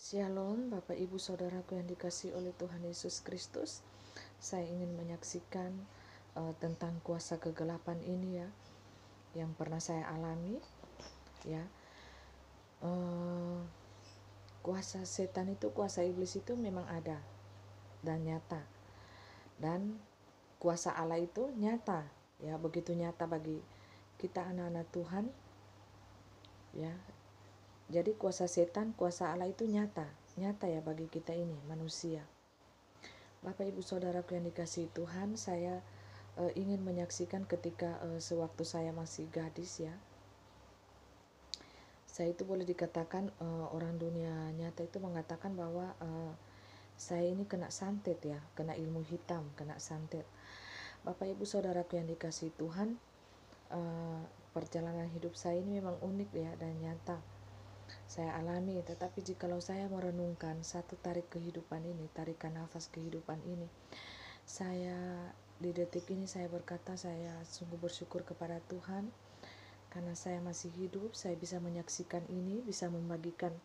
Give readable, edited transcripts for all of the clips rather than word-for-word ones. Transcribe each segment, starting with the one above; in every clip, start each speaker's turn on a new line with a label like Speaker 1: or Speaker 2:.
Speaker 1: Shalom Bapak Ibu Saudaraku yang dikasihi oleh Tuhan Yesus Kristus. Saya ingin menyaksikan tentang kuasa kegelapan ini ya, yang pernah saya alami ya. Kuasa setan itu, kuasa iblis itu memang ada dan nyata. Dan kuasa Allah itu nyata ya, begitu nyata bagi kita anak-anak Tuhan ya. Jadi kuasa setan, kuasa Allah itu nyata ya bagi kita ini manusia. Bapak Ibu Saudaraku yang dikasihi Tuhan, saya ingin menyaksikan ketika sewaktu saya masih gadis ya. Saya itu boleh dikatakan orang dunia nyata itu mengatakan bahwa saya ini kena santet ya, kena ilmu hitam, kena santet. Bapak Ibu Saudaraku yang dikasihi Tuhan, perjalanan hidup saya ini memang unik ya dan nyata saya alami. Tetapi jikalau saya merenungkan satu tarik kehidupan ini, tarikan nafas kehidupan ini, saya di detik ini saya berkata saya sungguh bersyukur kepada Tuhan karena saya masih hidup, saya bisa menyaksikan ini, bisa membagikan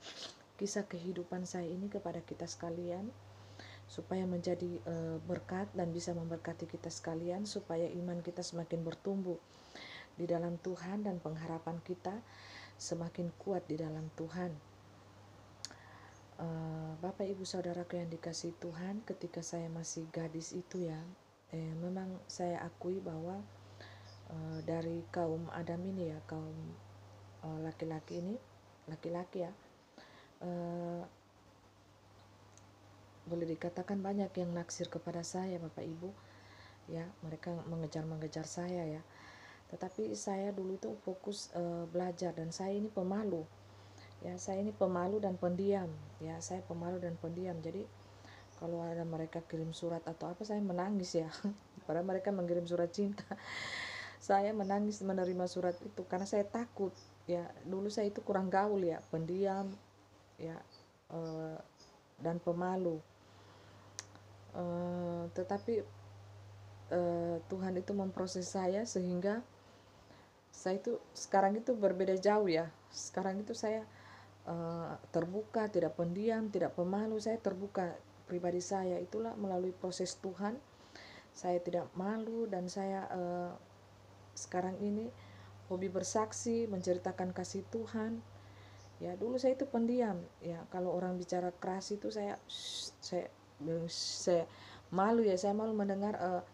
Speaker 1: kisah kehidupan saya ini kepada kita sekalian, supaya menjadi berkat dan bisa memberkati kita sekalian, supaya iman kita semakin bertumbuh di dalam Tuhan dan pengharapan kita semakin kuat di dalam Tuhan. Bapak Ibu Saudaraku yang dikasihi Tuhan, ketika saya masih gadis itu ya, memang saya akui bahwa dari kaum Adam ini ya, kaum laki-laki ini, laki-laki ya, boleh dikatakan banyak yang naksir kepada saya Bapak Ibu ya, mereka mengejar-mengejar saya ya. Tetapi saya dulu itu fokus belajar, dan saya ini pemalu ya, saya ini pemalu dan pendiam ya, saya pemalu dan pendiam. Jadi kalau ada mereka kirim surat atau apa, saya menangis ya. Padahal mereka mengirim surat cinta, saya menangis menerima surat itu karena saya takut ya. Dulu saya itu kurang gaul ya, pendiam ya, dan pemalu. Tetapi Tuhan itu memproses saya sehingga saya itu sekarang itu berbeda jauh ya. Sekarang itu saya terbuka, tidak pendiam, tidak pemalu, saya terbuka pribadi saya. Itulah melalui proses Tuhan saya tidak malu, dan saya sekarang ini hobi bersaksi, menceritakan kasih Tuhan ya. Dulu saya itu pendiam ya, kalau orang bicara keras itu saya malu ya, saya malu mendengar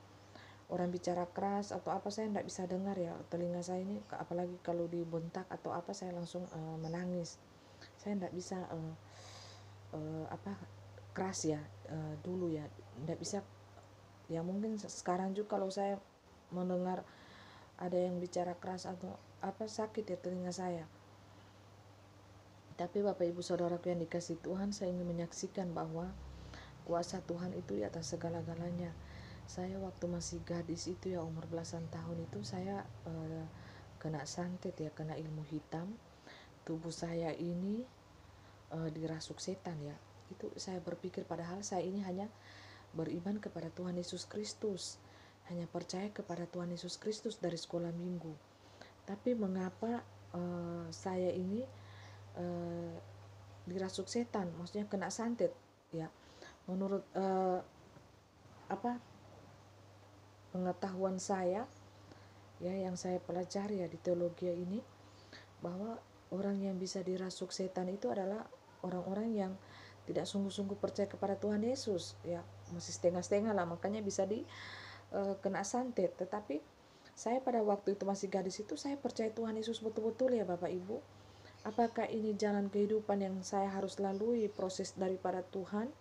Speaker 1: orang bicara keras atau apa, saya tidak bisa dengar ya, telinga saya ini, apalagi kalau dibentak atau apa, saya langsung menangis. Saya tidak bisa keras ya, dulu ya tidak bisa ya. Mungkin sekarang juga kalau saya mendengar ada yang bicara keras atau apa, sakit ya telinga saya. Tapi Bapak Ibu Saudaraku yang dikasihi Tuhan, saya ingin menyaksikan bahwa kuasa Tuhan itu di atas segala-galanya. Saya waktu masih gadis itu ya, umur belasan tahun itu, saya kena santet ya, kena ilmu hitam. Tubuh saya ini dirasuk setan ya. Itu saya berpikir, padahal saya ini hanya beriman kepada Tuhan Yesus Kristus, hanya percaya kepada Tuhan Yesus Kristus dari sekolah minggu. Tapi mengapa saya ini dirasuk setan, maksudnya kena santet ya. Menurut pengetahuan saya ya, yang saya pelajari ya di teologi ini, bahwa orang yang bisa dirasuk setan itu adalah orang-orang yang tidak sungguh-sungguh percaya kepada Tuhan Yesus ya, masih setengah-setengah lah, makanya bisa kena santet. Tetapi saya pada waktu itu masih gadis itu, saya percaya Tuhan Yesus betul-betul ya Bapak Ibu. Apakah ini jalan kehidupan yang saya harus lalui, proses daripada Tuhan?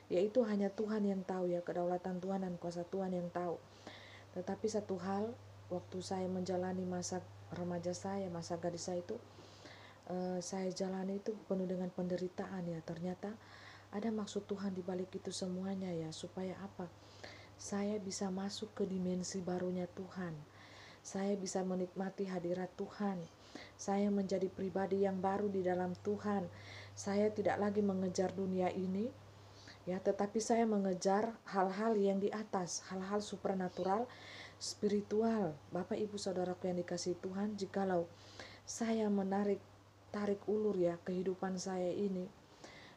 Speaker 1: Yaitu hanya Tuhan yang tahu ya, kedaulatan Tuhan dan kuasa Tuhan yang tahu. Tetapi satu hal, waktu saya menjalani masa remaja saya, masa gadis saya itu, saya jalani itu penuh dengan penderitaan ya. Ternyata ada maksud Tuhan di balik itu semuanya ya, supaya apa? Saya bisa masuk ke dimensi barunya Tuhan. Saya bisa menikmati hadirat Tuhan. Saya menjadi pribadi yang baru di dalam Tuhan. Saya tidak lagi mengejar dunia ini ya, tetapi saya mengejar hal-hal yang di atas, hal-hal supranatural, spiritual. Bapak Ibu Saudaraku yang dikasihi Tuhan, jikalau saya tarik ulur ya kehidupan saya ini,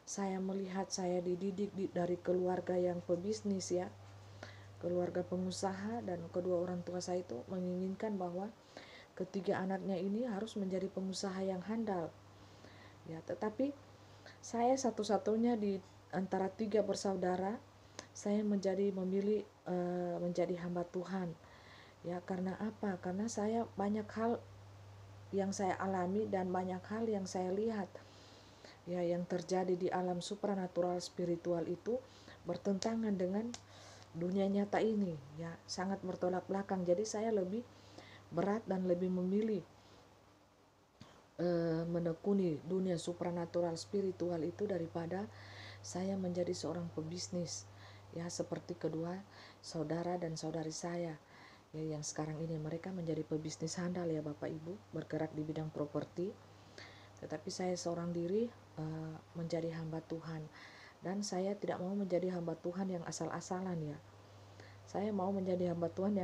Speaker 1: saya melihat saya dididik dari keluarga yang pebisnis ya, keluarga pengusaha, dan kedua orang tua saya itu menginginkan bahwa ketiga anaknya ini harus menjadi pengusaha yang handal ya. Tetapi saya satu-satunya di antara tiga bersaudara, saya memilih menjadi hamba Tuhan ya. Karena apa? Karena saya banyak hal yang saya alami dan banyak hal yang saya lihat ya, yang terjadi di alam supranatural spiritual itu bertentangan dengan dunia nyata ini ya, sangat bertolak belakang. Jadi saya lebih berat dan lebih memilih menekuni dunia supranatural spiritual itu daripada saya menjadi seorang pebisnis ya, seperti kedua saudara dan saudari saya ya, yang sekarang ini mereka menjadi pebisnis handal ya Bapak Ibu, bergerak di bidang properti. Tetapi saya seorang diri menjadi hamba Tuhan, dan saya tidak mau menjadi hamba Tuhan yang asal-asalan ya. Saya mau menjadi hamba Tuhan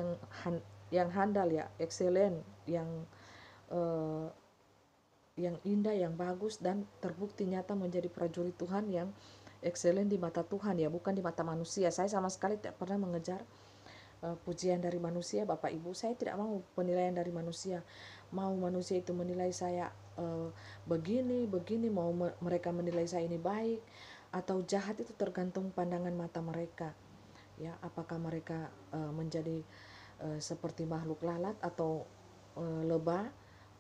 Speaker 1: yang handal ya, excellent, uh, yang indah, yang bagus, dan terbukti nyata menjadi prajurit Tuhan yang excellent di mata Tuhan ya, bukan di mata manusia. Saya sama sekali tidak pernah mengejar pujian dari manusia Bapak Ibu. Saya tidak mau penilaian dari manusia. Mau manusia itu menilai saya begini, mau mereka menilai saya ini baik atau jahat, itu tergantung pandangan mata mereka ya. Apakah mereka menjadi seperti makhluk lalat atau lebah,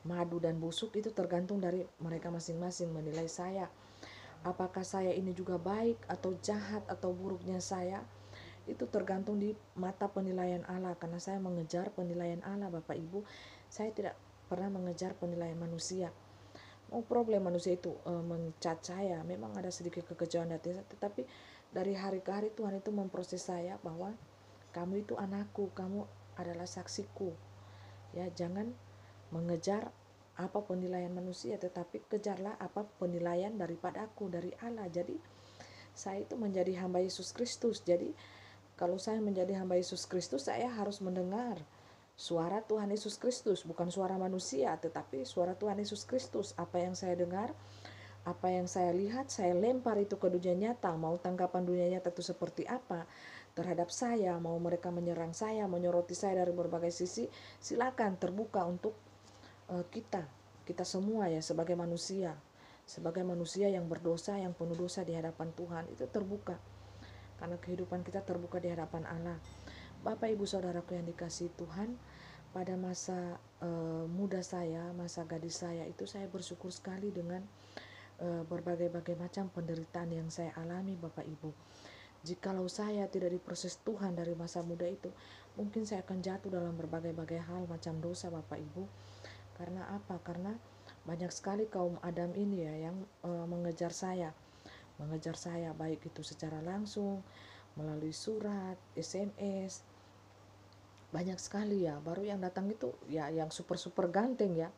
Speaker 1: madu dan busuk, itu tergantung dari mereka masing-masing menilai saya. Apakah saya ini juga baik atau jahat atau buruknya saya, itu tergantung di mata penilaian Allah, karena saya mengejar penilaian Allah Bapak Ibu. Saya tidak pernah mengejar penilaian manusia. Problem manusia itu mencat saya, memang ada sedikit kekecewaan hati, tetapi dari hari ke hari Tuhan itu memproses saya bahwa kamu itu anakku, kamu adalah saksiku ya. Jangan mengejar apa penilaian manusia, tetapi kejarlah apa penilaian daripada aku, dari Allah. Jadi saya itu menjadi hamba Yesus Kristus. Jadi kalau saya menjadi hamba Yesus Kristus, saya harus mendengar suara Tuhan Yesus Kristus, bukan suara manusia, tetapi suara Tuhan Yesus Kristus. Apa yang saya dengar, apa yang saya lihat, saya lempar itu ke dunia nyata. Mau tanggapan dunia nyata itu seperti apa terhadap saya, mau mereka menyerang saya, menyoroti saya dari berbagai sisi, silakan, terbuka untuk kita semua ya, sebagai manusia yang berdosa, yang penuh dosa di hadapan Tuhan, itu terbuka. Karena kehidupan kita terbuka di hadapan Allah. Bapak Ibu Saudaraku yang dikasihi Tuhan, pada masa muda saya, masa gadis saya itu, saya bersyukur sekali dengan berbagai macam penderitaan yang saya alami Bapak Ibu. Jikalau saya tidak diproses Tuhan dari masa muda itu, mungkin saya akan jatuh dalam berbagai hal macam dosa Bapak Ibu. Karena apa? Karena banyak sekali kaum Adam ini ya yang mengejar saya baik itu secara langsung, melalui surat, SMS, banyak sekali ya. Baru yang datang itu ya yang super ganteng ya,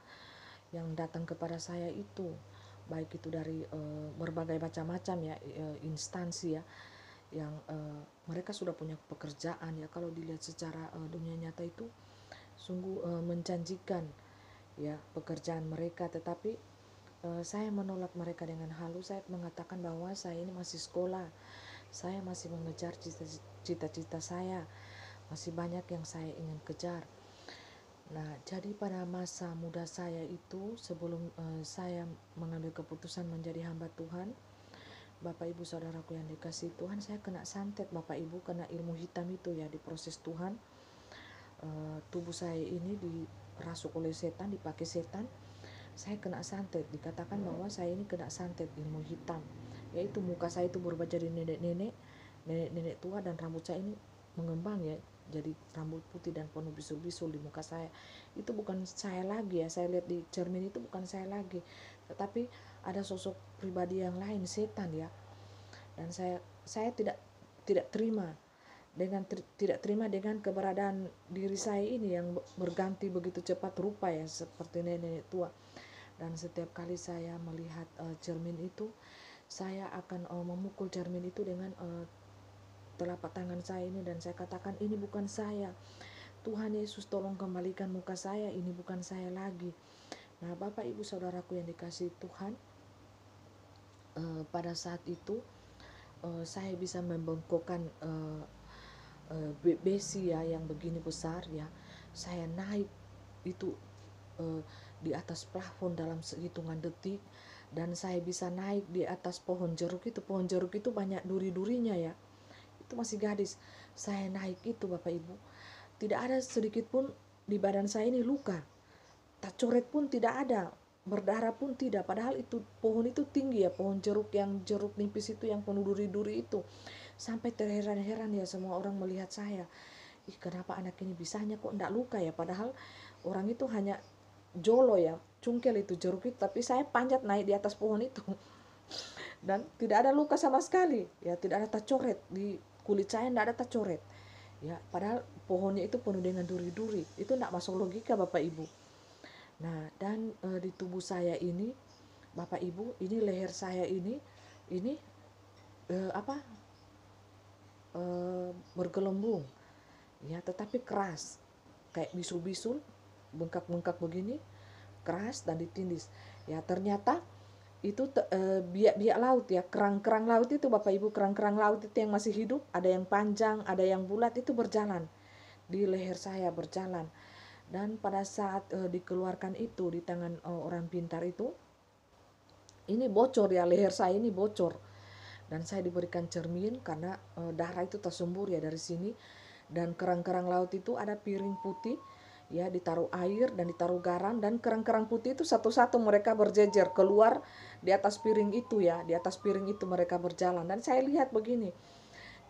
Speaker 1: yang datang kepada saya itu, baik itu dari berbagai macam-macam ya instansi ya, yang mereka sudah punya pekerjaan ya. Kalau dilihat secara dunia nyata itu sungguh menjanjikan ya pekerjaan mereka, tetapi saya menolak mereka dengan halus. Saya mengatakan bahwa saya ini masih sekolah, saya masih mengejar cita-cita saya, masih banyak yang saya ingin kejar. Nah, jadi pada masa muda saya itu, sebelum saya mengambil keputusan menjadi hamba Tuhan, Bapak Ibu Saudaraku yang dikasihi Tuhan, saya kena santet Bapak Ibu, kena ilmu hitam itu ya, diproses Tuhan. Tubuh saya ini dirasuk oleh setan, dipakai setan. Saya kena santet, dikatakan bahwa saya ini kena santet ilmu hitam, yaitu muka saya itu berubah jadi nenek tua, dan rambut saya ini mengembang ya, jadi rambut putih dan penuh bisul-bisul di muka saya. Itu bukan saya lagi ya, saya lihat di cermin itu bukan saya lagi, tetapi ada sosok pribadi yang lain, setan ya. Dan saya tidak terima dengan keberadaan diri saya ini yang berganti begitu cepat rupa ya, seperti nenek tua. Dan setiap kali saya melihat cermin itu, saya akan memukul cermin itu dengan telapak tangan saya ini, dan saya katakan, ini bukan saya, Tuhan Yesus tolong kembalikan muka saya, ini bukan saya lagi. Nah Bapak Ibu Saudaraku yang dikasihi Tuhan, pada saat itu saya bisa membengkokkan besi ya yang begini besar ya. Saya naik itu eh, di atas plafon dalam hitungan detik, dan saya bisa naik di atas pohon jeruk itu. Pohon jeruk itu banyak duri-durinya ya. Itu masih gadis. Saya naik itu Bapak Ibu. Tidak ada sedikit pun di badan saya ini luka. Tak coret pun tidak ada, berdarah pun tidak, padahal itu pohon itu tinggi ya, pohon jeruk yang jeruk nipis itu yang penuh duri-duri itu. Sampai terheran-heran ya semua orang melihat saya, ih kenapa anak ini bisanya kok enggak luka ya, padahal orang itu hanya jolo ya, cungkel itu jeruk itu, tapi saya panjat naik di atas pohon itu dan tidak ada luka sama sekali ya, tidak ada tacoret di kulit saya, tidak ada tacoret ya, padahal pohonnya itu penuh dengan duri-duri. Itu tidak masuk logika Bapak Ibu. Nah, dan di tubuh saya ini, Bapak Ibu, ini leher saya ini apa? Bergelembung, ya, tetapi keras, kayak bisul-bisul, bengkak-bengkak begini, keras dan ditindis. Ya, ternyata itu biak-biak laut ya, kerang-kerang laut itu Bapak Ibu, kerang-kerang laut itu yang masih hidup, ada yang panjang, ada yang bulat, itu berjalan di leher saya, berjalan. Dan pada saat dikeluarkan itu di tangan orang pintar itu, ini bocor ya, leher saya ini bocor, dan saya diberikan cermin karena darah itu tersembur ya dari sini. Dan kerang-kerang laut itu ada piring putih ya, ditaruh air dan ditaruh garam, dan kerang-kerang putih itu satu-satu mereka berjejer keluar di atas piring itu ya, di atas piring itu mereka berjalan. Dan saya lihat begini,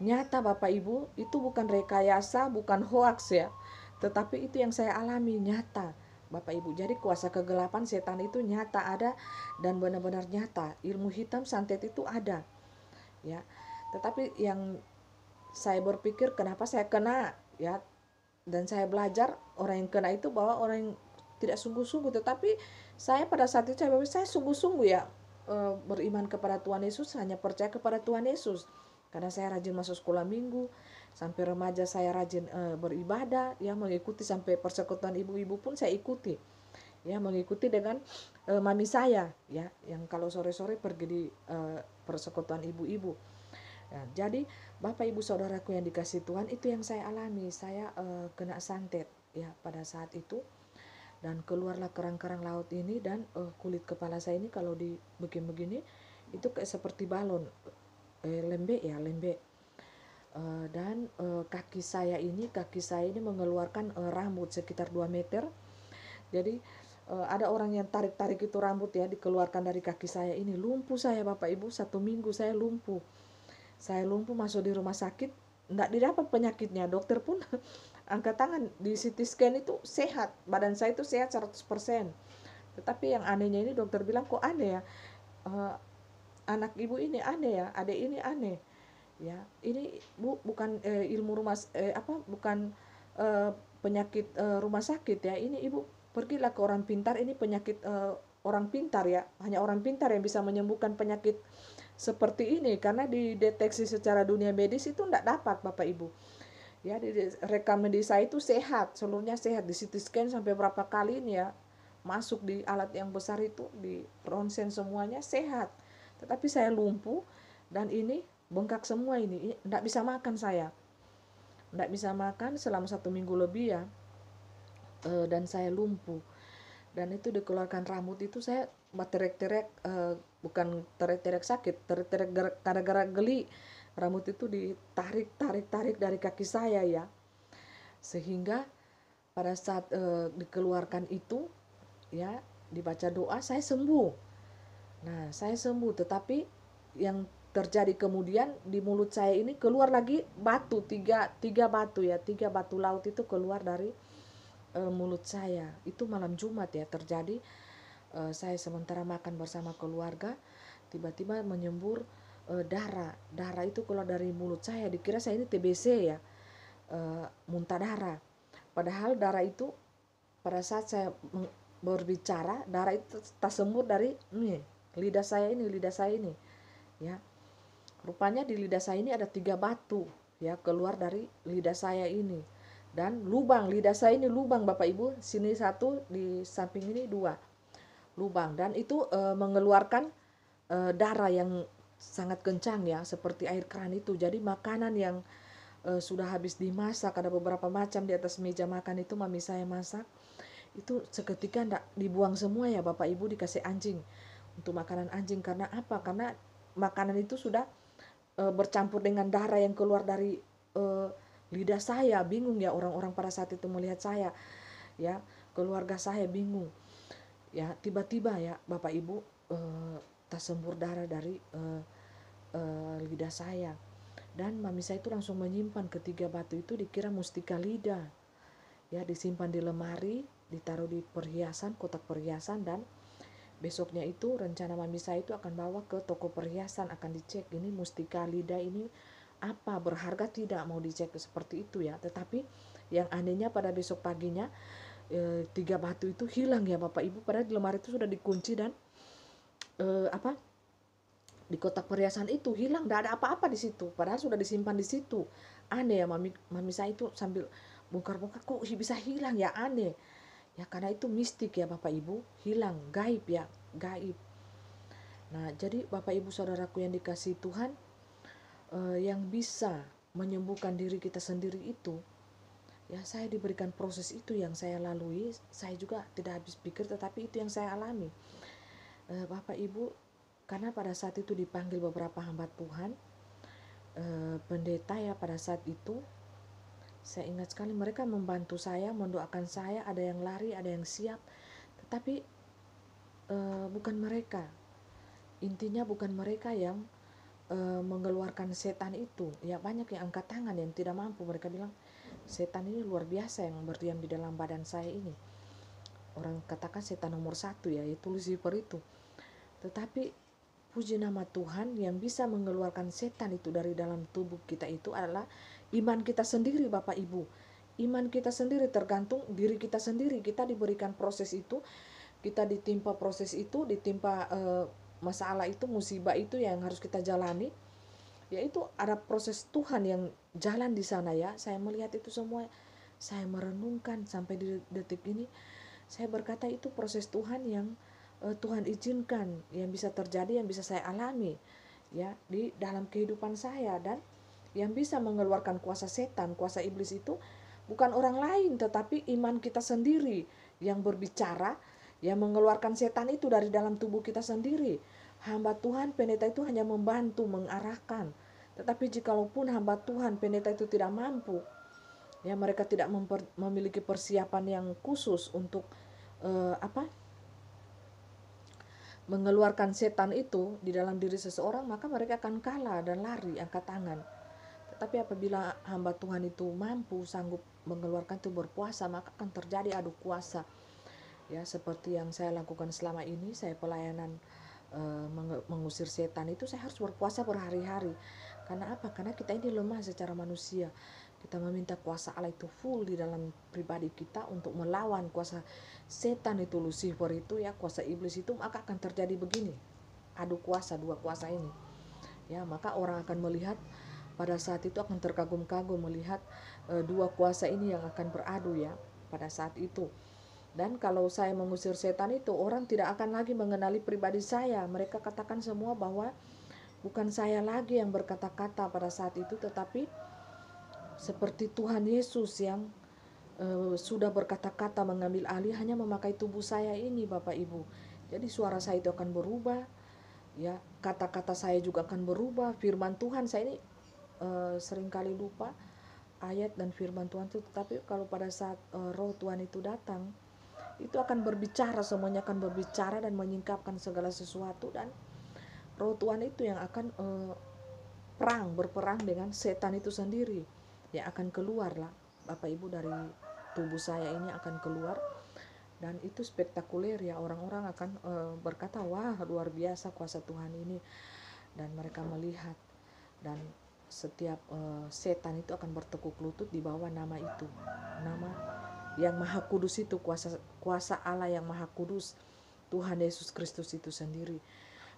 Speaker 1: nyata Bapak Ibu, itu bukan rekayasa, bukan hoaks ya, tetapi itu yang saya alami nyata Bapak Ibu. Jadi kuasa kegelapan setan itu nyata ada, dan benar-benar nyata. Ilmu hitam santet itu ada ya. Tetapi yang saya berpikir kenapa saya kena ya, dan saya belajar orang yang kena itu bahwa orang yang tidak sungguh-sungguh. Tetapi saya pada saat itu saya sungguh-sungguh ya, beriman kepada Tuhan Yesus, hanya percaya kepada Tuhan Yesus. Karena saya rajin masuk sekolah minggu, sampai remaja saya rajin beribadah ya, mengikuti sampai persekutuan ibu-ibu pun saya ikuti ya, mengikuti dengan mami saya ya, yang kalau sore-sore pergi di persekutuan ibu-ibu. Nah, jadi Bapak Ibu Saudaraku yang dikasih Tuhan, itu yang saya alami. Saya kena santet ya pada saat itu, dan keluarlah kerang-kerang laut ini, dan kulit kepala saya ini kalau di begini-begini itu kayak seperti balon, lembek ya, lembek. Dan kaki saya ini mengeluarkan rambut sekitar 2 meter. Jadi ada orang yang tarik-tarik itu rambut ya, dikeluarkan dari kaki saya ini. Lumpuh saya Bapak Ibu, 1 minggu saya lumpuh. Saya lumpuh, masuk di rumah sakit, enggak didapat penyakitnya. Dokter pun angkat tangan, di CT scan itu sehat, badan saya itu sehat 100%. Tetapi yang anehnya ini, dokter bilang kok aneh ya, anak ibu ini aneh ya, adik ini aneh ya, ini bukan ilmu rumah bukan penyakit rumah sakit ya, ini ibu pergilah ke orang pintar, ini penyakit orang pintar ya, hanya orang pintar yang bisa menyembuhkan penyakit seperti ini, karena dideteksi secara dunia medis itu tidak dapat Bapak Ibu ya. Di rekam medis saya itu sehat, seluruhnya sehat, di CT scan sampai berapa kali ini ya, masuk di alat yang besar itu, di ronsen, semuanya sehat. Tetapi saya lumpuh, dan ini bengkak semua, ini tidak bisa makan, saya tidak bisa makan selama 1 minggu lebih ya. Dan saya lumpuh, dan itu dikeluarkan rambut itu, saya terek-terek, bukan terek-terek sakit, terek-terek gara-gara geli. Rambut itu ditarik dari kaki saya ya, sehingga pada saat dikeluarkan itu ya, dibaca doa, saya sembuh. Nah, saya sembuh, tetapi yang terjadi kemudian, di mulut saya ini keluar lagi batu, tiga batu ya, 3 batu laut itu keluar dari mulut saya. Itu malam Jumat ya terjadi. Saya sementara makan bersama keluarga, tiba-tiba menyembur darah itu keluar dari mulut saya. Dikira saya ini TBC ya, muntah darah. Padahal darah itu pada saat saya berbicara, darah itu tersembur dari lidah saya ini ya. Rupanya di lidah saya ini ada 3 batu ya, keluar dari lidah saya ini. Dan lubang, lidah saya ini lubang Bapak Ibu, sini 1, di samping ini 2 lubang. Dan itu mengeluarkan darah yang sangat kencang ya, seperti air keran itu. Jadi makanan yang sudah habis dimasak, ada beberapa macam di atas meja makan itu mami saya masak, itu seketika ndak dibuang semua ya Bapak Ibu, dikasih anjing untuk makanan anjing. Karena apa? Karena makanan itu sudah bercampur dengan darah yang keluar dari lidah saya. Bingung ya orang-orang pada saat itu melihat saya ya, keluarga saya bingung ya. Tiba-tiba ya Bapak Ibu, tersembur darah dari lidah saya. Dan mami saya itu langsung menyimpan ketiga batu itu, dikira mustika lidah ya, disimpan di lemari, ditaruh di perhiasan, kotak perhiasan. Dan besoknya itu rencana mami saya itu akan bawa ke toko perhiasan, akan dicek ini mustika lidah ini apa, berharga tidak, mau dicek seperti itu ya. Tetapi yang anehnya pada besok paginya tiga batu itu hilang ya Bapak Ibu, padahal di lemari itu sudah dikunci dan di kotak perhiasan itu hilang, tidak ada apa-apa di situ, padahal sudah disimpan di situ. Aneh ya, mami saya itu sambil bongkar-bongkar, kok bisa hilang ya, aneh ya, karena itu mistik ya Bapak Ibu, hilang, gaib ya, gaib. Nah jadi Bapak Ibu saudaraku yang dikasihi Tuhan, yang bisa menyembuhkan diri kita sendiri itu ya, saya diberikan proses itu yang saya lalui. Saya juga tidak habis pikir, tetapi itu yang saya alami Bapak Ibu. Karena pada saat itu dipanggil beberapa hamba Tuhan, pendeta ya, pada saat itu saya ingat sekali mereka membantu saya, mendoakan saya, ada yang lari, ada yang siap. Tetapi bukan mereka, intinya bukan mereka yang mengeluarkan setan itu ya. Banyak yang angkat tangan yang tidak mampu, mereka bilang setan ini luar biasa yang berdiam di dalam badan saya ini. Orang katakan setan nomor 1 ya, itu Lucifer itu. Tetapi puji nama Tuhan, yang bisa mengeluarkan setan itu dari dalam tubuh kita itu adalah iman kita sendiri Bapak Ibu. Iman kita sendiri, tergantung diri kita sendiri. Kita diberikan proses itu, kita ditimpa proses itu, ditimpa masalah itu, musibah itu yang harus kita jalani. Yaitu ada proses Tuhan yang jalan di sana ya. Saya melihat itu semua, saya merenungkan sampai di detik ini. Saya berkata itu proses Tuhan yang Tuhan izinkan, yang bisa terjadi, yang bisa saya alami ya di dalam kehidupan saya. Dan yang bisa mengeluarkan kuasa setan, kuasa iblis itu bukan orang lain, tetapi iman kita sendiri yang berbicara, yang mengeluarkan setan itu dari dalam tubuh kita sendiri. Hamba Tuhan pendeta itu hanya membantu, mengarahkan. Tetapi jikalaupun hamba Tuhan pendeta itu tidak mampu ya, mereka tidak memiliki persiapan yang khusus untuk mengeluarkan setan itu di dalam diri seseorang, maka mereka akan kalah dan lari, angkat tangan. Tetapi apabila hamba Tuhan itu mampu, sanggup mengeluarkan itu, berpuasa, maka akan terjadi adu kuasa ya, seperti yang saya lakukan selama ini. Saya pelayanan mengusir setan itu, saya harus berpuasa berhari-hari. Karena apa? Karena kita ini lemah secara manusia. Kita meminta kuasa Allah itu full di dalam pribadi kita untuk melawan kuasa setan itu, Lucifer itu ya, kuasa iblis itu. Maka akan terjadi begini, adu kuasa, dua kuasa ini ya. Maka orang akan melihat, pada saat itu akan terkagum-kagum melihat dua kuasa ini yang akan beradu ya pada saat itu. Dan kalau saya mengusir setan itu, orang tidak akan lagi mengenali pribadi saya. Mereka katakan semua bahwa bukan saya lagi yang berkata-kata pada saat itu, tetapi seperti Tuhan Yesus yang sudah berkata-kata, mengambil alih, hanya memakai tubuh saya ini Bapak Ibu. Jadi suara saya itu akan berubah ya, kata-kata saya juga akan berubah. Firman Tuhan, saya ini seringkali lupa ayat dan firman Tuhan itu, tetapi kalau pada saat roh Tuhan itu datang, itu akan berbicara, semuanya akan berbicara dan menyingkapkan segala sesuatu. Dan roh Tuhan itu yang akan berperang dengan setan itu sendiri, yang akan keluar lah Bapak Ibu, dari tubuh saya ini akan keluar. Dan itu spektakuler ya, orang-orang akan berkata, wah luar biasa kuasa Tuhan ini. Dan mereka melihat, dan setiap setan itu akan bertekuk lutut di bawah nama itu, nama yang maha kudus itu, kuasa Allah yang maha kudus, Tuhan Yesus Kristus itu sendiri.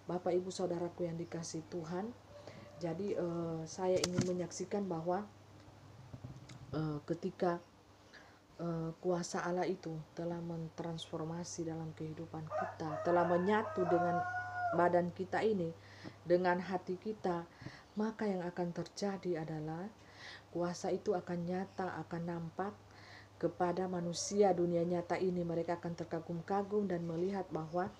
Speaker 1: Bapak Ibu saudaraku yang dikasihi Tuhan, jadi saya ingin menyaksikan bahwa ketika kuasa Allah itu telah mentransformasi dalam kehidupan kita, telah menyatu dengan badan kita ini, dengan hati kita, maka yang akan terjadi adalah kuasa itu akan nyata, akan nampak kepada manusia dunia nyata ini. Mereka akan terkagum-kagum dan melihat bahwa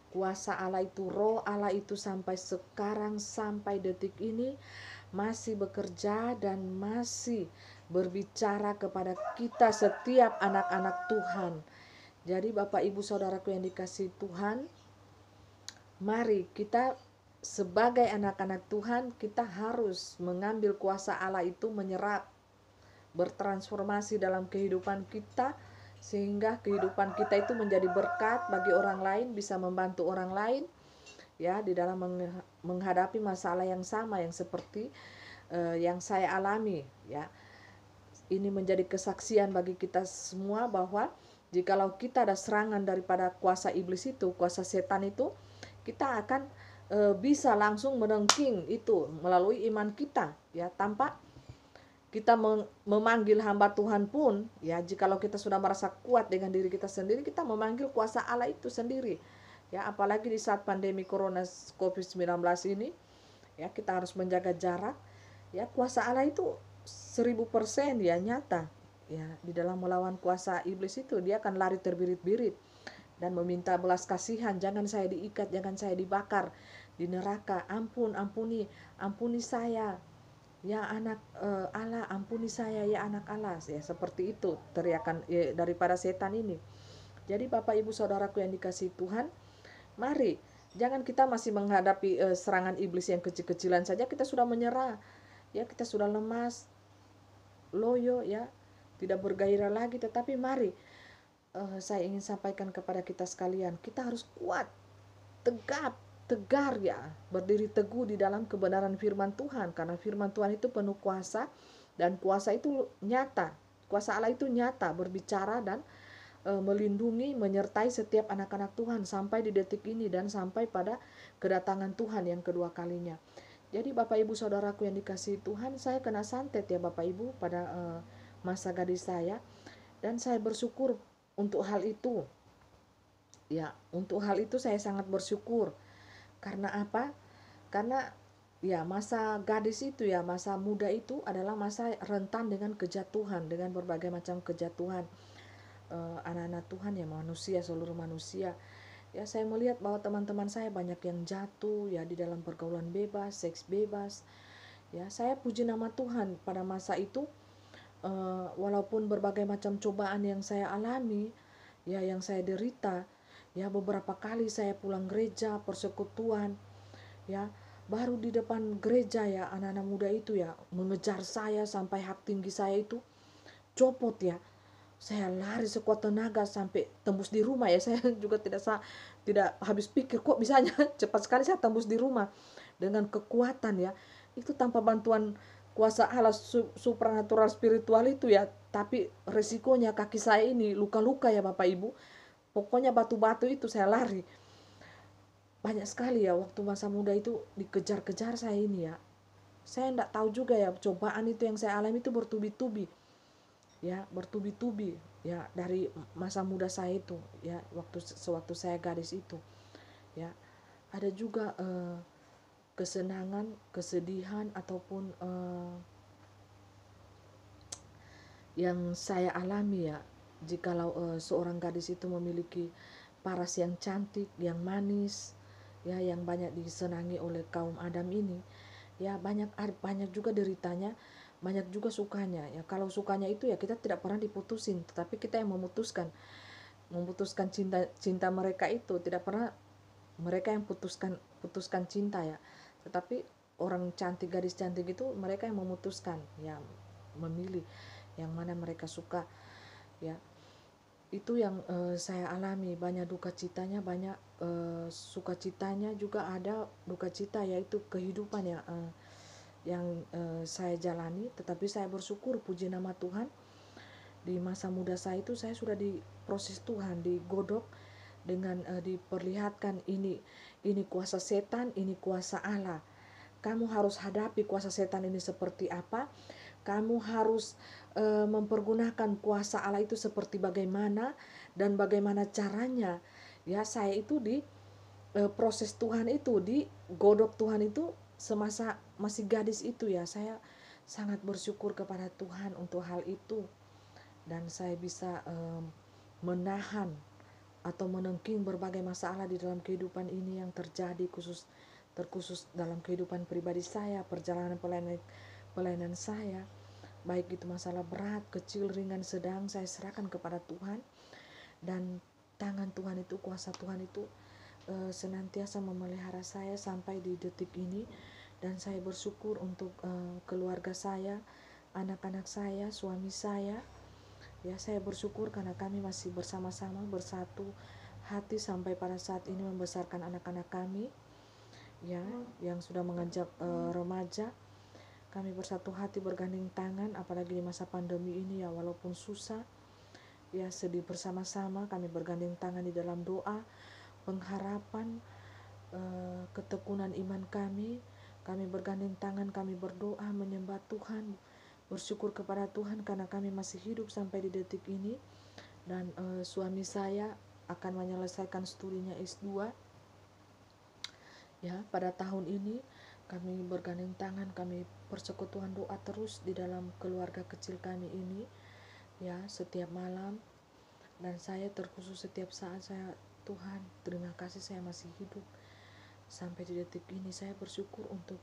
Speaker 1: kuasa Allah itu, roh Allah itu sampai sekarang, sampai detik ini masih bekerja dan masih berbicara kepada kita setiap anak-anak Tuhan. Jadi Bapak Ibu Saudaraku yang dikasihi Tuhan, mari kita sebagai anak-anak Tuhan, kita harus mengambil kuasa Allah itu, menyerap, bertransformasi dalam kehidupan kita, sehingga kehidupan kita itu menjadi berkat bagi orang lain, bisa membantu orang lain ya di dalam menghadapi masalah yang sama yang seperti yang saya alami ya. Ini menjadi kesaksian bagi kita semua bahwa jikalau kita ada serangan daripada kuasa iblis itu, kuasa setan itu, kita akan bisa langsung menengking itu melalui iman kita ya, tanpa kita memanggil hamba Tuhan pun ya. Jikalau kita sudah merasa kuat dengan diri kita sendiri, kita memanggil kuasa Allah itu sendiri ya. Apalagi di saat pandemi corona COVID-19 ini ya, kita harus menjaga jarak ya. Kuasa Allah itu 1000% ya nyata ya. Di dalam melawan kuasa iblis itu, dia akan lari terbirit-birit dan meminta belas kasihan. Jangan saya diikat, jangan saya dibakar di neraka. Ampuni saya ya anak Allah, ampuni saya ya anak Allah ya. Seperti itu teriakan daripada setan ini. Jadi Bapak Ibu Saudaraku yang dikasihi Tuhan, mari jangan kita masih menghadapi serangan iblis yang kecil-kecilan saja kita sudah menyerah ya, kita sudah lemas, loyo ya, tidak bergairah lagi. Tetapi mari saya ingin sampaikan kepada kita sekalian, kita harus kuat, tegar ya, berdiri teguh di dalam kebenaran firman Tuhan, karena firman Tuhan itu penuh kuasa, dan kuasa itu nyata, kuasa Allah itu nyata, berbicara dan melindungi, menyertai setiap anak-anak Tuhan sampai di detik ini dan sampai pada kedatangan Tuhan yang kedua kalinya. Jadi Bapak Ibu Saudaraku yang dikasihi Tuhan, saya kena santet ya Bapak Ibu pada masa gadis saya, dan saya bersyukur untuk hal itu. Ya, untuk hal itu saya sangat bersyukur. Karena apa? Karena ya masa gadis itu ya, masa muda itu adalah masa rentan dengan kejatuhan, dengan berbagai macam kejatuhan anak-anak Tuhan ya, manusia, seluruh manusia. Ya, saya melihat bahwa teman-teman saya banyak yang jatuh ya di dalam pergaulan bebas, seks bebas. Ya, saya puji nama Tuhan pada masa itu, walaupun berbagai macam cobaan yang saya alami, ya yang saya derita, ya beberapa kali saya pulang gereja, persekutuan, ya baru di depan gereja ya anak-anak muda itu ya mengejar saya sampai hak tinggi saya itu copot ya. Saya lari sekuat tenaga sampai tembus di rumah ya. Saya juga tidak habis pikir kok bisanya cepat sekali saya tembus di rumah dengan kekuatan ya. Itu tanpa bantuan kuasa Allah supranatural spiritual itu ya. Tapi resikonya kaki saya ini luka-luka ya Bapak Ibu. Pokoknya batu-batu itu saya lari. Banyak sekali ya waktu masa muda itu dikejar-kejar saya ini ya. Saya tidak tahu juga ya, cobaan itu yang saya alami itu bertubi-tubi ya, bertubi-tubi ya dari masa muda saya itu ya, sewaktu saya gadis itu ya. Ada juga kesenangan, kesedihan ataupun yang saya alami ya, jikalau seorang gadis itu memiliki paras yang cantik, yang manis ya, yang banyak disenangi oleh kaum Adam ini ya, banyak juga deritanya, banyak juga sukanya ya. Kalau sukanya itu ya kita tidak pernah diputusin, tetapi kita yang memutuskan cinta mereka itu. Tidak pernah mereka yang putuskan cinta ya, tetapi orang cantik, gadis cantik itu mereka yang memutuskan ya, memilih yang mana mereka suka ya. Itu yang saya alami. Banyak duka citanya, banyak sukacitanya juga ada. Duka cita yaitu kehidupan ya, yang saya jalani. Tetapi saya bersyukur, puji nama Tuhan, di masa muda saya itu saya sudah diproses Tuhan, digodok dengan diperlihatkan ini kuasa setan, ini kuasa Allah. Kamu harus hadapi kuasa setan ini seperti apa, kamu harus mempergunakan kuasa Allah itu seperti bagaimana dan bagaimana caranya ya. Saya itu proses Tuhan itu, di godok Tuhan itu semasa masih gadis itu ya. Saya sangat bersyukur kepada Tuhan untuk hal itu, dan saya bisa menahan atau menengking berbagai masalah di dalam kehidupan ini yang terjadi, terkhusus dalam kehidupan pribadi saya, perjalanan pelayanan saya, baik itu masalah berat, kecil, ringan, sedang, saya serahkan kepada Tuhan. Dan tangan Tuhan itu, kuasa Tuhan itu senantiasa memelihara saya sampai di detik ini. Dan saya bersyukur untuk keluarga saya, anak-anak saya, suami saya. Ya, saya bersyukur karena kami masih bersama-sama bersatu hati sampai pada saat ini membesarkan anak-anak kami, ya, yang sudah menganjak remaja. Kami bersatu hati bergandeng tangan, apalagi di masa pandemi ini ya, walaupun susah, ya, sedih bersama-sama kami bergandeng tangan di dalam doa, pengharapan, ketekunan iman kami. Kami bergandeng tangan, kami berdoa, menyembah Tuhan, bersyukur kepada Tuhan karena kami masih hidup sampai di detik ini. Dan suami saya akan menyelesaikan studinya S2 ya pada tahun ini. Kami bergandeng tangan, kami persekutuan doa terus di dalam keluarga kecil kami ini ya, setiap malam. Dan saya terkhusus setiap saat saya, Tuhan terima kasih saya masih hidup sampai di detik ini. Saya bersyukur untuk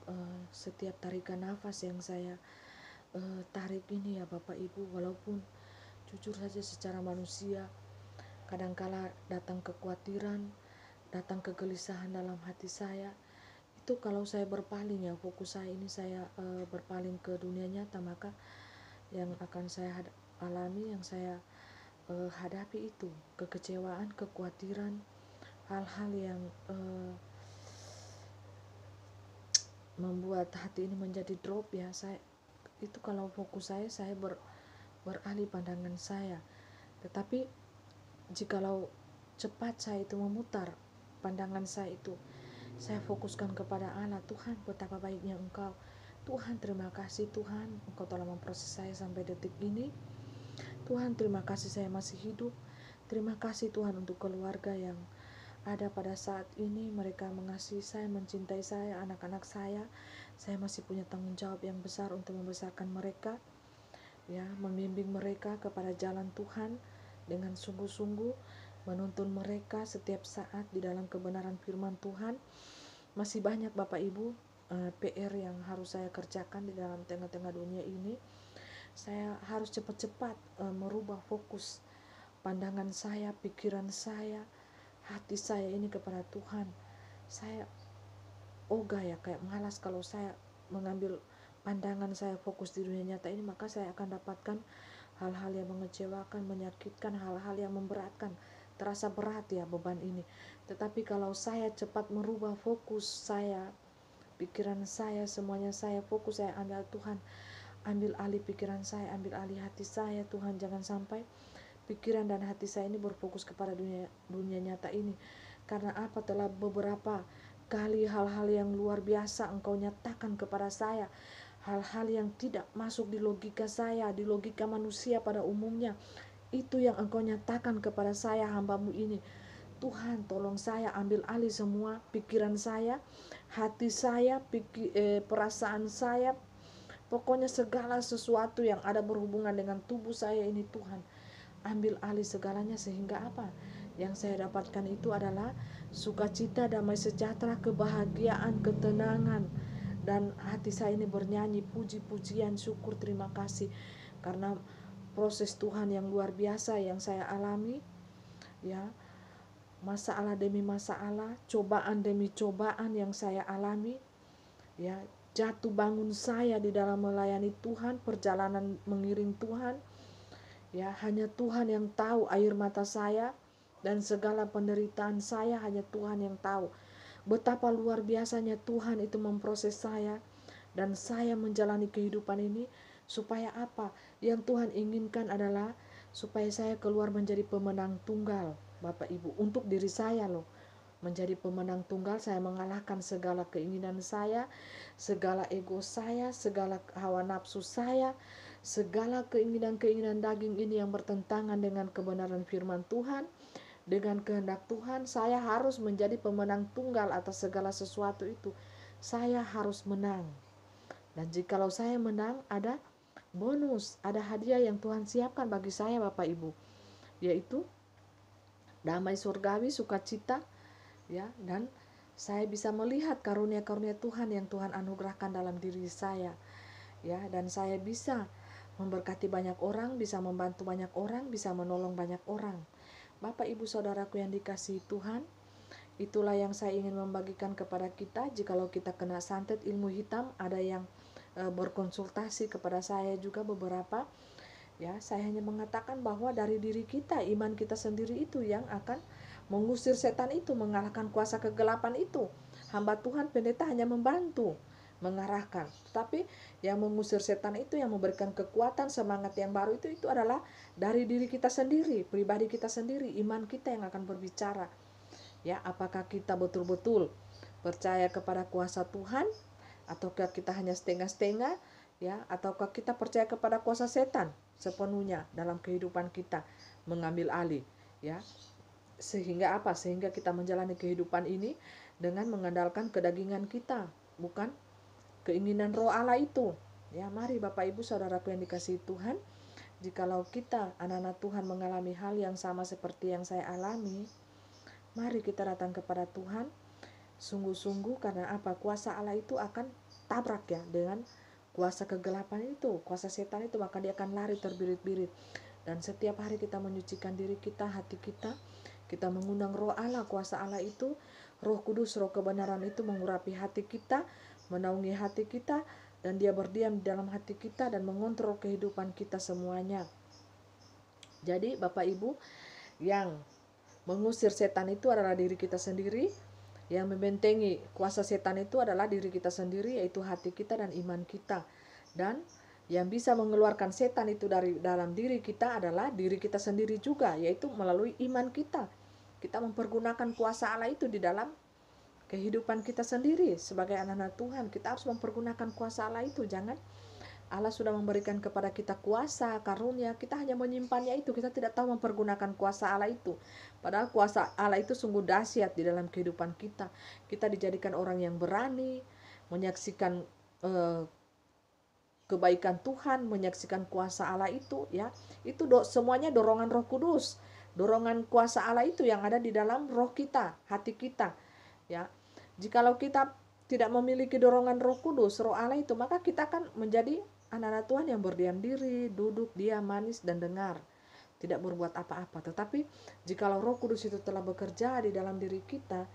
Speaker 1: setiap tarikan nafas yang saya tarik ini ya Bapak Ibu. Walaupun jujur saja secara manusia kadangkala datang kekhawatiran, datang kegelisahan dalam hati saya. Itu kalau saya berpaling ya, fokus saya ini saya berpaling ke dunia nyata, maka yang akan saya alami, yang saya hadapi itu kekecewaan, kekhawatiran, hal-hal yang membuat hati ini menjadi drop ya. Saya itu kalau fokus saya beralih pandangan saya. Tetapi jikalau cepat saya itu memutar pandangan saya itu, saya fokuskan kepada Allah. Tuhan, betapa baiknya Engkau. Tuhan, terima kasih Tuhan, Engkau telah memproses saya sampai detik ini. Tuhan, terima kasih saya masih hidup. Terima kasih Tuhan untuk keluarga yang ada pada saat ini. Mereka mengasihi saya, mencintai saya, anak-anak saya. Saya masih punya tanggung jawab yang besar untuk membesarkan mereka, ya, membimbing mereka kepada jalan Tuhan dengan sungguh-sungguh, menuntun mereka setiap saat di dalam kebenaran firman Tuhan. Masih banyak Bapak Ibu PR yang harus saya kerjakan di dalam tengah-tengah dunia ini. Saya harus cepat-cepat merubah fokus pandangan saya, pikiran saya, hati saya ini kepada Tuhan. Saya ogah ya, kayak malas kalau saya mengambil pandangan saya fokus di dunia nyata ini, maka saya akan dapatkan hal-hal yang mengecewakan, menyakitkan, hal-hal yang memberatkan, terasa berat ya beban ini. Tetapi kalau saya cepat merubah fokus saya, pikiran saya, semuanya saya fokus, saya ambil Tuhan, ambil alih pikiran saya, ambil alih hati saya. Tuhan, jangan sampai pikiran dan hati saya ini berfokus kepada dunia nyata ini. Karena apa? Telah beberapa kali hal-hal yang luar biasa Engkau nyatakan kepada saya, hal-hal yang tidak masuk di logika saya, di logika manusia pada umumnya. Itu yang Engkau nyatakan kepada saya, hamba-Mu ini. Tuhan, tolong saya ambil alih semua pikiran saya, hati saya, perasaan saya, pokoknya segala sesuatu yang ada berhubungan dengan tubuh saya ini. Tuhan, ambil alih segalanya, sehingga apa? Yang saya dapatkan itu adalah sukacita, damai sejahtera, kebahagiaan, ketenangan, dan hati saya ini bernyanyi puji-pujian, syukur, terima kasih karena proses Tuhan yang luar biasa yang saya alami ya. Masalah demi masalah, cobaan demi cobaan yang saya alami ya, jatuh bangun saya di dalam melayani Tuhan, perjalanan mengiring Tuhan ya. Hanya Tuhan yang tahu air mata saya dan segala penderitaan saya, hanya Tuhan yang tahu betapa luar biasanya Tuhan itu memproses saya. Dan saya menjalani kehidupan ini supaya apa? Yang Tuhan inginkan adalah supaya saya keluar menjadi pemenang tunggal Bapak Ibu, untuk diri saya loh. Menjadi pemenang tunggal, saya mengalahkan segala keinginan saya, segala ego saya, segala hawa nafsu saya, segala keinginan-keinginan daging ini yang bertentangan dengan kebenaran firman Tuhan. dengan kehendak Tuhan, saya harus menjadi pemenang tunggal atas segala sesuatu itu. Saya harus menang. Dan jikalau saya menang, ada bonus, ada hadiah yang Tuhan siapkan bagi saya Bapak Ibu, yaitu damai surgawi, sukacita, ya, dan saya bisa melihat karunia-karunia Tuhan yang Tuhan anugerahkan dalam diri saya, ya, dan saya bisa memberkati banyak orang, bisa membantu banyak orang, bisa menolong banyak orang. Bapak Ibu Saudaraku yang dikasihi Tuhan, itulah yang saya ingin membagikan kepada kita. Jikalau kita kena santet ilmu hitam, ada yang berkonsultasi kepada saya juga beberapa, ya, saya hanya mengatakan bahwa dari diri kita, iman kita sendiri itu yang akan mengusir setan itu, mengalahkan kuasa kegelapan itu. Hamba Tuhan pendeta hanya membantu, mengarahkan, tetapi yang mengusir setan itu, yang memberikan kekuatan, semangat yang baru itu adalah dari diri kita sendiri, pribadi kita sendiri, iman kita yang akan berbicara. Ya, apakah kita betul-betul percaya kepada kuasa Tuhan, ataukah kita hanya setengah-setengah, ya, ataukah kita percaya kepada kuasa setan sepenuhnya dalam kehidupan kita, mengambil alih, ya, sehingga apa? Sehingga kita menjalani kehidupan ini dengan mengandalkan kedagingan kita, bukan keinginan roh Allah itu. Ya, mari Bapak Ibu Saudaraku yang dikasihi Tuhan, jikalau kita anak-anak Tuhan mengalami hal yang sama seperti yang saya alami, mari kita datang kepada Tuhan sungguh-sungguh, karena apa? Kuasa Allah itu akan tabrak ya dengan kuasa kegelapan itu, kuasa setan itu, maka dia akan lari terbirit-birit. Dan setiap hari kita menyucikan diri kita, hati kita, kita mengundang roh Allah, kuasa Allah itu, Roh Kudus, roh kebenaran itu mengurapi hati kita, menaungi hati kita, dan dia berdiam di dalam hati kita dan mengontrol kehidupan kita semuanya. Jadi Bapak Ibu, yang mengusir setan itu adalah diri kita sendiri, yang membentengi kuasa setan itu adalah diri kita sendiri, yaitu hati kita dan iman kita. Dan yang bisa mengeluarkan setan itu dari dalam diri kita adalah diri kita sendiri juga, yaitu melalui iman kita. Kita mempergunakan kuasa Allah itu di dalam kehidupan kita sendiri. Sebagai anak-anak Tuhan, kita harus mempergunakan kuasa Allah itu. Jangan, Allah sudah memberikan kepada kita kuasa, karunia, kita hanya menyimpannya itu, kita tidak tahu mempergunakan kuasa Allah itu. Padahal kuasa Allah itu sungguh dahsyat di dalam kehidupan kita. Kita dijadikan orang yang berani, menyaksikan kebaikan Tuhan, menyaksikan kuasa Allah itu, ya. Itu semuanya dorongan Roh Kudus, dorongan kuasa Allah itu yang ada di dalam roh kita, hati kita, ya. Jikalau kita tidak memiliki dorongan Roh Kudus, roh Allah itu, maka kita akan menjadi anak-anak Tuhan yang berdiam diri, duduk, diam, manis, dan dengar, tidak berbuat apa-apa. Tetapi jikalau Roh Kudus itu telah bekerja di dalam diri kita,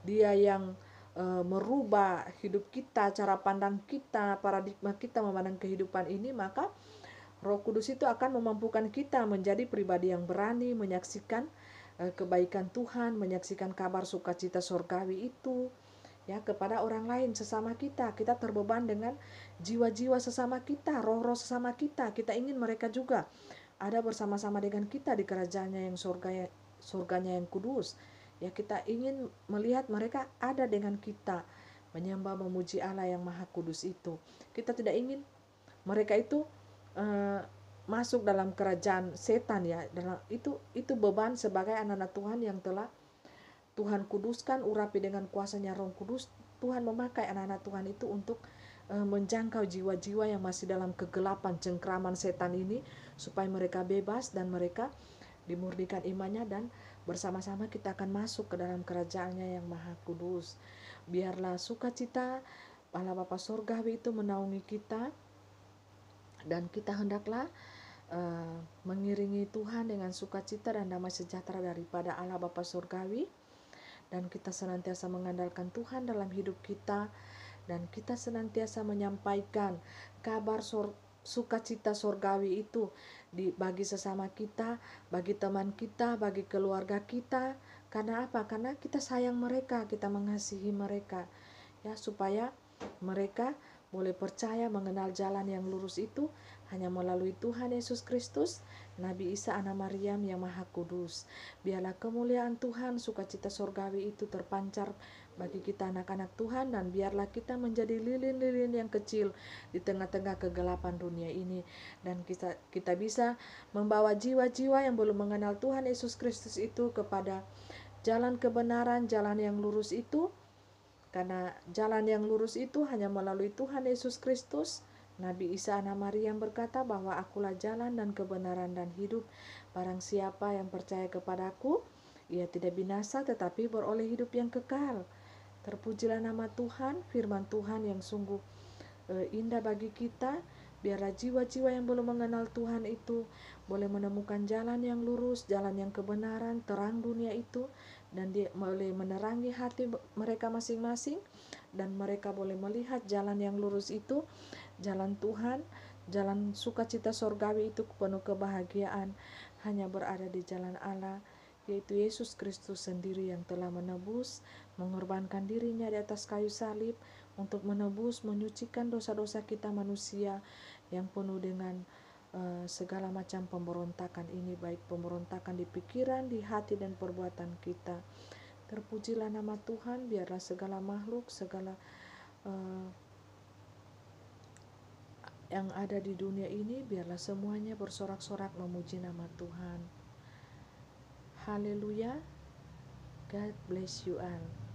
Speaker 1: dia yang merubah hidup kita, cara pandang kita, paradigma kita memandang kehidupan ini, maka Roh Kudus itu akan memampukan kita menjadi pribadi yang berani menyaksikan kebaikan Tuhan, menyaksikan kabar sukacita surgawi itu, ya, kepada orang lain, sesama kita. Kita terbeban dengan jiwa-jiwa sesama kita, roh-roh sesama kita. Kita ingin mereka juga ada bersama-sama dengan kita di kerajaannya yang surganya yang kudus. Ya, kita ingin melihat mereka ada dengan kita, menyembah memuji Allah yang maha kudus itu. Kita tidak ingin mereka itu masuk dalam kerajaan setan, ya. Dalam itu beban sebagai anak-anak Tuhan yang telah Tuhan kuduskan, urapi dengan kuasanya Roh Kudus. Tuhan memakai anak-anak Tuhan itu untuk menjangkau jiwa-jiwa yang masih dalam kegelapan cengkraman setan ini, supaya mereka bebas dan mereka dimurnikan imannya, dan bersama-sama kita akan masuk ke dalam kerajaannya yang maha kudus. Biarlah sukacita Allah Bapa Surgawi itu menaungi kita, dan kita hendaklah mengiringi Tuhan dengan sukacita dan damai sejahtera daripada Allah Bapa Surgawi. Dan kita senantiasa mengandalkan Tuhan dalam hidup kita, dan kita senantiasa menyampaikan kabar sukacita surgawi itu bagi sesama kita, bagi teman kita, bagi keluarga kita. Karena apa? Karena kita sayang mereka, kita mengasihi mereka, ya, supaya mereka boleh percaya mengenal jalan yang lurus itu hanya melalui Tuhan Yesus Kristus, Nabi Isa anak Maryam yang maha kudus. Biarlah kemuliaan Tuhan, sukacita surgawi itu terpancar bagi kita anak-anak Tuhan, dan biarlah kita menjadi lilin-lilin yang kecil di tengah-tengah kegelapan dunia ini, dan kita bisa membawa jiwa-jiwa yang belum mengenal Tuhan Yesus Kristus itu kepada jalan kebenaran, jalan yang lurus itu, karena jalan yang lurus itu hanya melalui Tuhan Yesus Kristus. Nabi Isa anak Maryam berkata bahwa akulah jalan dan kebenaran dan hidup. Barang siapa yang percaya kepadaku, ia tidak binasa tetapi beroleh hidup yang kekal. Terpujilah nama Tuhan, firman Tuhan yang sungguh indah bagi kita. Biarlah jiwa-jiwa yang belum mengenal Tuhan itu boleh menemukan jalan yang lurus, jalan yang kebenaran, terang dunia itu, dan dia boleh menerangi hati mereka masing-masing, dan mereka boleh melihat jalan yang lurus itu, jalan Tuhan, jalan sukacita sorgawi itu penuh kebahagiaan, hanya berada di jalan Allah, yaitu Yesus Kristus sendiri yang telah menebus, mengorbankan dirinya di atas kayu salib untuk menebus, menyucikan dosa-dosa kita manusia yang penuh dengan segala macam pemberontakan ini, baik pemberontakan di pikiran, di hati, dan perbuatan kita. Terpujilah nama Tuhan. Biarlah segala makhluk, segala yang ada di dunia ini, biarlah semuanya bersorak-sorak memuji nama Tuhan. Haleluya. God bless you all.